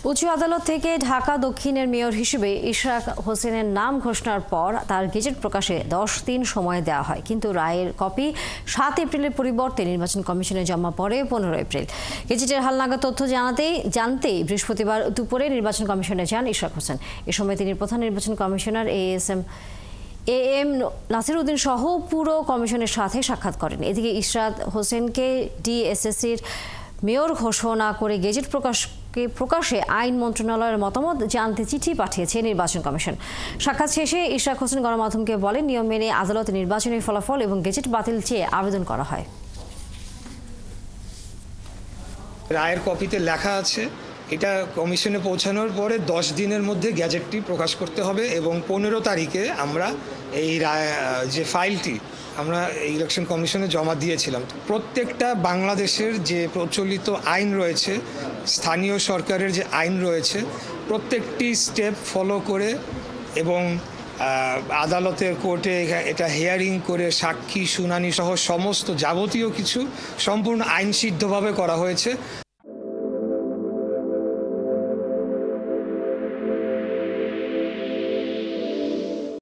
উচ্চ আদালত থেকে ঢাকা দক্ষিণের মেয়র হিসেবে ইশরাক হোসেনের নাম ঘোষণার পর তার গেজেট প্রকাশে 10 দিন সময় দেওয়া হয়, কিন্তু রায়ের কপি 7 এপ্রিলের পরিবর্তে নির্বাচন কমিশনে জমা পড়ে 15 এপ্রিল। গেজেটের হালনাগাদ তথ্য জানতেই বৃহস্পতিবার দুপুরে নির্বাচন কমিশনে যান ইশরাক হোসেন। এ সময় তিনি প্রধান নির্বাচন commissioner A M Nasir Uddin সহ পুরো কমিশনের সাথে সাক্ষাৎ করেন। এদিকে ইশরাক হোসেনকে ডিএসসিসির মেয়র ঘোষণা করে গেজেট প্রকাশে আইন মন্ত্রণালয়ের মতামত জানতে চিঠি পাঠিয়েছে নির্বাচন কমিশন। সাক্ষাৎ শেষে ইশরাক হোসেন গণমাধ্যমকে বলেন, নিয়ম মেনে আদালতে নির্বাচনী ফলাফল এবং গেজেট বাতিল চেয়ে আবেদন করা হয়। রায়ের কপিতে লেখা আছে এটা কমিশনে পৌঁছানোর পরে 10 দিনের মধ্যে গ্যাজেটটি প্রকাশ করতে হবে এবং 15 তারিখে আমরা এই যে ফাইলটি আমরা ইলেকশন কমিশনে জমা দিয়েছিলাম। প্রত্যেকটা বাংলাদেশের যে প্রচলিত আইন রয়েছে, স্থানীয় সরকারের যে আইন রয়েছে, প্রত্যেকটি স্টেপ ফলো করে এবং আদালতের কোর্টে এটা হিয়ারিং করে সাক্ষী শুনানি সহ সমস্ত যাবতীয় কিছু সম্পূর্ণ আইনসিদ্ধভাবে করা হয়েছে।